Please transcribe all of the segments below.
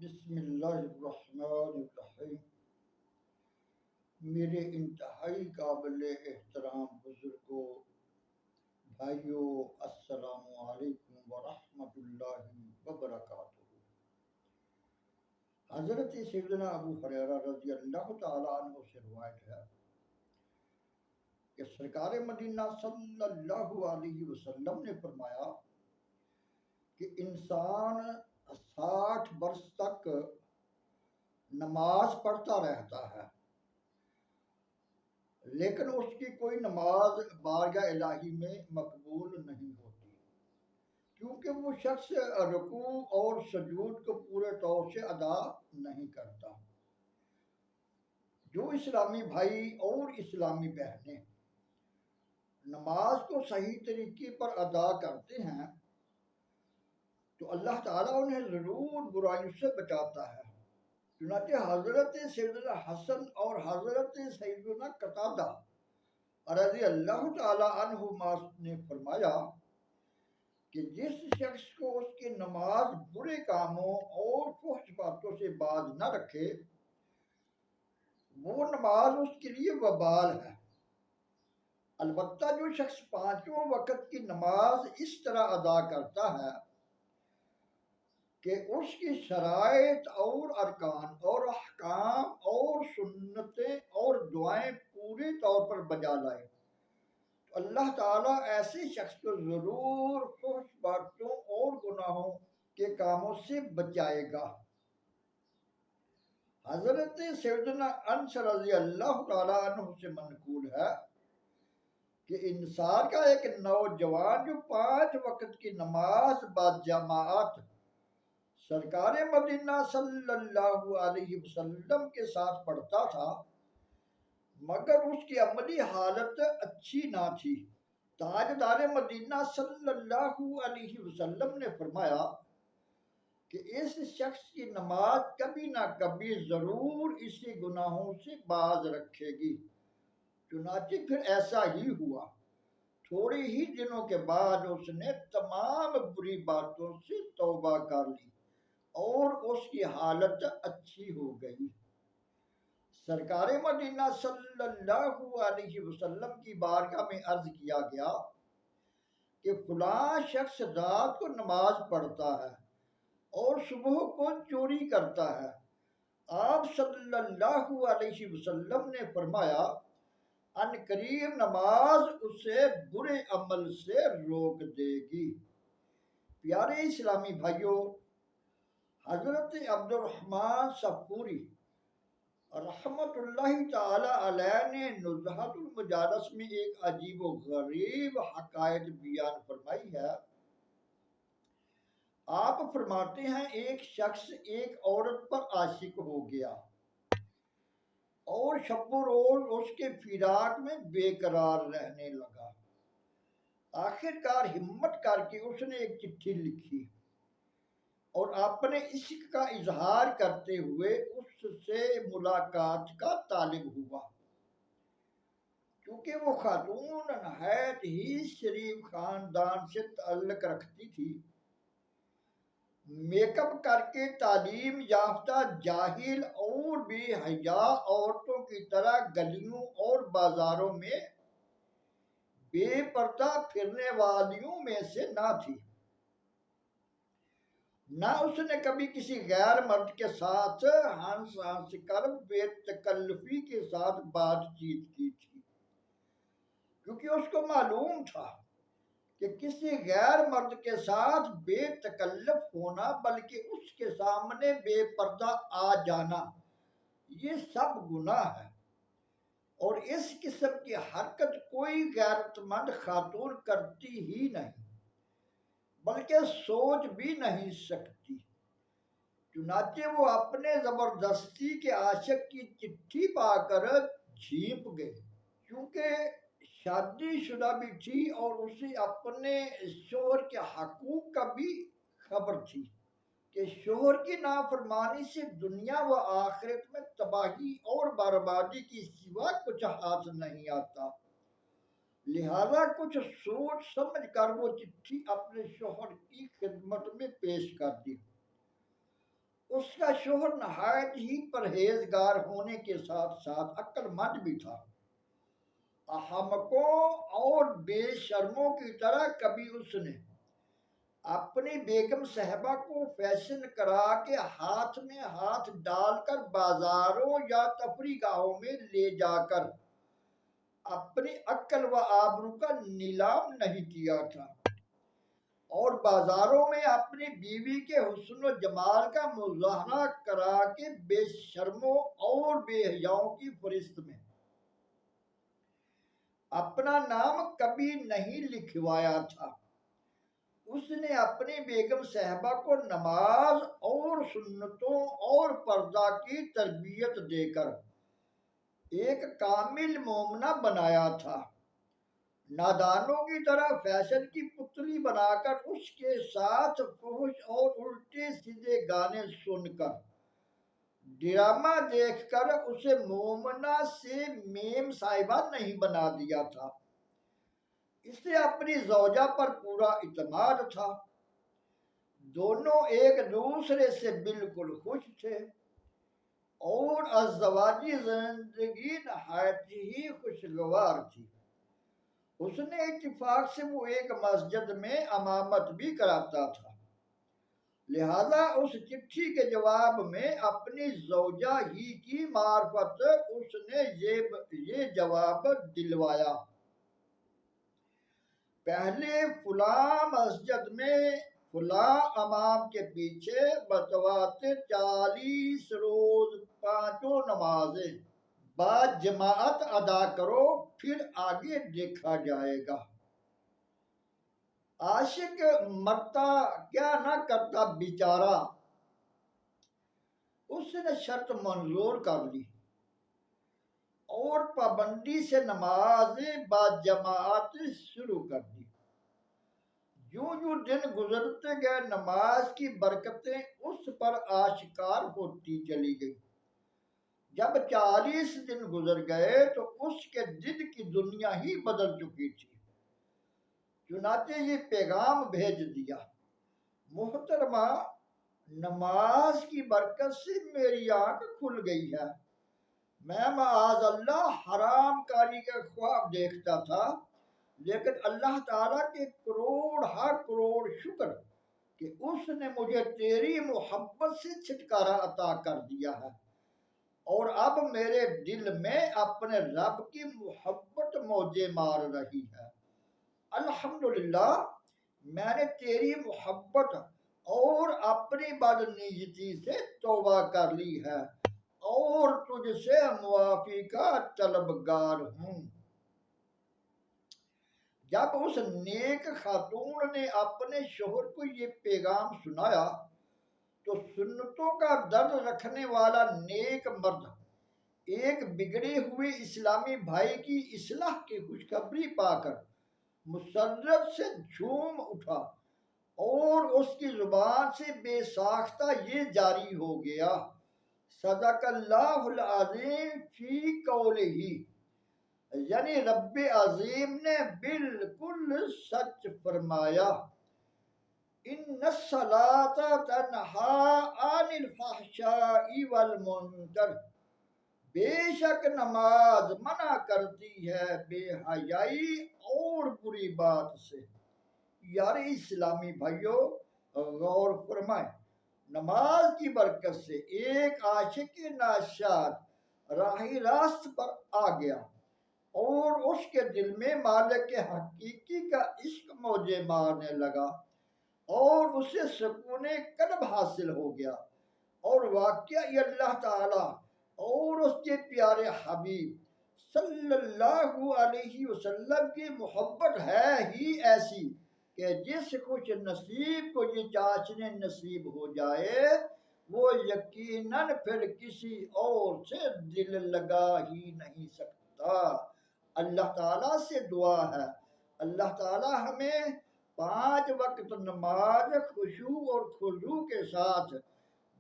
بسم اللہ الرحمن الرحیم۔ میرے انتہائی قابل احترام بزرگوں، بھائیوں، السلام علیکم ورحمۃ اللہ وبرکاتہ۔ حضرت سیدنا ابو ہریرہ رضی اللہ تعالیٰ عنہ سے روایت ہے کہ سرکار مدینہ صلی اللہ علیہ وسلم نے فرمایا کہ انسان 60 برس تک نماز پڑھتا رہتا ہے، لیکن اس کی کوئی نماز بارگاہ الہی میں مقبول نہیں ہوتی، کیونکہ وہ شخص رکوع اور سجود کو پورے طور سے ادا نہیں کرتا۔ جو اسلامی بھائی اور اسلامی بہنیں نماز کو صحیح طریقے پر ادا کرتے ہیں تو اللہ تعالیٰ انہیں ضرور برائیوں سے بچاتا ہے۔ چنانچہ حضرت سیدنا حسن اور حضرت سیدنا قتادہ رضی اللہ تعالیٰ عنہما نے فرمایا کہ جس شخص کو اس کی نماز برے کاموں اور فحش باتوں سے باز نہ رکھے، وہ نماز اس کے لیے وبال ہے۔ البتہ جو شخص 5 وقت کی نماز اس طرح ادا کرتا ہے کہ اس کی شرائط اور ارکان اور احکام اور سنتیں اور دعائیں پورے طور پر بجا لائے، تو اللہ تعالیٰ ایسے شخص کو ضرور فحش باتوں اور گناہوں کے کاموں سے بچائے گا۔ حضرت سیدنا انس رضی اللہ تعالیٰ عنہ سے منقول ہے کہ انسان کا ایک نوجوان جو 5 وقت کی نماز باجماعت سرکار مدینہ صلی اللہ علیہ وسلم کے ساتھ پڑھتا تھا، مگر اس کی عملی حالت اچھی نہ تھی۔ تاجدار مدینہ صلی اللہ علیہ وسلم نے فرمایا کہ اس شخص کی نماز کبھی نہ کبھی ضرور اسی گناہوں سے باز رکھے گی۔ چنانچہ پھر ایسا ہی ہوا۔ تھوڑے ہی دنوں کے بعد اس نے تمام بری باتوں سے توبہ کر لی اور اس کی حالت اچھی ہو گئی۔ سرکار مدینہ صلی اللہ علیہ وسلم کی بارگاہ میں عرض کیا گیا کہ فلاں شخص رات کو نماز پڑھتا ہے اور صبح کو چوری کرتا ہے۔ آپ صلی اللہ علیہ وسلم نے فرمایا، ان قریب نماز اسے برے عمل سے روک دے گی۔ پیارے اسلامی بھائیوں، حضرت عبد الرحمن صفوری رحمت اللہ تعالی علیہ نے نزہۃ المجالس میں ایک عجیب و غریب حقائق بیان فرمائی ہے۔ آپ فرماتے ہیں ایک شخص ایک عورت پر عاشق ہو گیا اور شب و روز اس کے فراق میں بے قرار رہنے لگا۔ آخر کار ہمت کر کے اس نے ایک چٹھی لکھی اور اپنے عشق کا اظہار کرتے ہوئے اس سے ملاقات کا طالب ہوا۔ کیونکہ وہ خاتون نہایت ہی شریف خاندان سے تعلق رکھتی تھی، میک اپ کر کے تعلیم یافتہ جاہل اور بے حیا عورتوں کی طرح گلیوں اور بازاروں میں بے پردہ پھرنے والیوں میں سے نہ تھی۔ نہ اس نے کبھی کسی غیر مرد کے ساتھ ہنس ہنس کر بے تکلفی کے ساتھ بات چیت کی تھی، کیونکہ اس کو معلوم تھا کہ کسی غیر مرد کے ساتھ بے تکلف ہونا بلکہ اس کے سامنے بے پردہ آ جانا یہ سب گناہ ہے، اور اس قسم کی حرکت کوئی غیرت مند خاتون کرتی ہی نہیں، بلکہ سوچ بھی نہیں سکتی۔ چنانچہ وہ اپنے زبردستی کے عاشق کی چٹھی پا کر جھیپ گئے۔ کیونکہ شادی شدہ بھی تھی اور اسے اپنے شوہر کے حقوق کا بھی خبر تھی کہ شوہر کی نافرمانی سے دنیا و آخرت میں تباہی اور بربادی کی سوا کچھ ہاتھ نہیں آتا، لہذا کچھ سوچ سمجھ کر وہ چٹھی اپنے شوہر کی خدمت میں پیش کر دی۔ اس کا شوہر نہایت ہی پرہیزگار ہونے کے ساتھ ساتھ عقل مند بھی تھا۔ احمقوں اور بے شرموں کی طرح کبھی اس نے اپنی بیگم صاحبہ کو فیشن کرا کے ہاتھ میں ہاتھ ڈال کر بازاروں یا تفریح گاہوں میں لے جا کر اپنی عقل و آبرو کا نیلام نہیں کیا تھا، اور بازاروں میں اپنی بیوی کے حسن و جمال کا مظاہرہ کرا کے بے شرموں اور بے حیاؤں کی فہرست میں اپنا نام کبھی نہیں لکھوایا تھا۔ اس نے اپنی بیگم صاحبہ کو نماز اور سنتوں اور پردہ کی تربیت دے کر ایک کامل مومنہ بنایا تھا۔ نادانوں کی طرح فیشن کی پتلی بنا کر اس کے ساتھ فحش اور الٹے سیدھے گانے سن کر ڈرامہ دیکھ کر اسے مومنہ سے میم صاحبہ نہیں بنا دیا تھا۔ اسے اپنی زوجہ پر پورا اعتماد تھا، دونوں ایک دوسرے سے بالکل خوش تھے اور ازدواجی زندگی نہایت ہی خوشگوار تھی۔ اس نے اتفاق سے وہ ایک مسجد میں امامت بھی کراتا تھا، لہذا اس چٹھی کے جواب میں اپنی زوجہ ہی کی معرفت اس نے یہ جواب دلوایا: پہلے فلاں مسجد میں فلاں امام کے پیچھے متواتر 40 روز 5 نمازیں بعد جماعت ادا کرو، پھر آگے دیکھا جائے گا۔ عاشق مرتا کیا نہ کرتا بیچارہ، اس نے شرط منظور کر لی اور پابندی سے نمازیں بعد جماعت شروع کر دی۔ یوں یوں دن گزرتے گئے، نماز کی برکتیں اس پر آشکار ہوتی چلی گئی۔ جب 40 دن گزر گئے تو اس کے دل کی دنیا ہی بدل چکی تھی۔ چنانچہ یہ پیغام بھیج دیا: محترمہ، نماز کی برکت سے میری آنکھ کھل گئی ہے۔ میں معاذ اللہ حرام کاری کا خواب دیکھتا تھا، لیکن اللہ تعالیٰ کے کروڑ شکر کہ اس نے مجھے تیری محبت سے چھٹکارا عطا کر دیا ہے، اور اب میرے دل میں اپنے رب کی محبت موجے مار رہی ہے۔ الحمدللہ، میں نے تیری محبت اور اپنی بدنیتی سے توبہ کر لی ہے اور تجھ سے معافی کا طلبگار ہوں۔ جب اس نیک خاتون نے اپنے شوہر کو یہ پیغام سنایا تو سنتوں کا درد رکھنے والا نیک مرد ایک بگڑے ہوئے اسلامی بھائی کی اصلاح کی خوشخبری پا کر مسرت سے جھوم اٹھا اور اس کی زبان سے بے ساختہ یہ جاری ہو گیا: صدق اللہ العظیم فی قولہ، یعنی رب عظیم نے بالکل سچ فرمایا، ان الصلاۃ تنہی عن الفحشاء والمنکر، بے شک نماز منع کرتی ہے بے حیائی اور بری بات سے۔ یار اسلامی بھائیوں، غور فرمائیں، نماز کی برکت سے ایک عاشق ناشاد راہ راست پر آ گیا اور اس کے دل میں مالک حقیقی کا عشق موجے مارنے لگا اور اسے سکون قلب حاصل ہو گیا، اور واقعی اللہ تعالی اور اس کے پیارے حبیب صلی اللہ علیہ وسلم کی محبت ہے ہی ایسی کہ جس خوش نصیب کو یہ چاشنی نصیب ہو جائے وہ یقیناً پھر کسی اور سے دل لگا ہی نہیں سکتا۔ اللہ تعالیٰ سے دعا ہے اللہ تعالیٰ ہمیں 5 وقت نماز خشوع اور خضوع کے ساتھ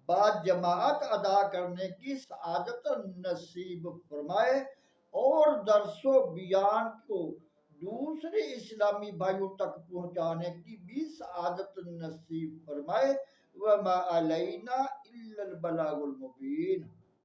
بعد جماعت ادا کرنے کی سعادت نصیب فرمائے اور درس و بیان کو دوسرے اسلامی بھائیوں تک پہنچانے کی بھی سعادت نصیب فرمائے۔ وما علینا الا البلاغ المبین.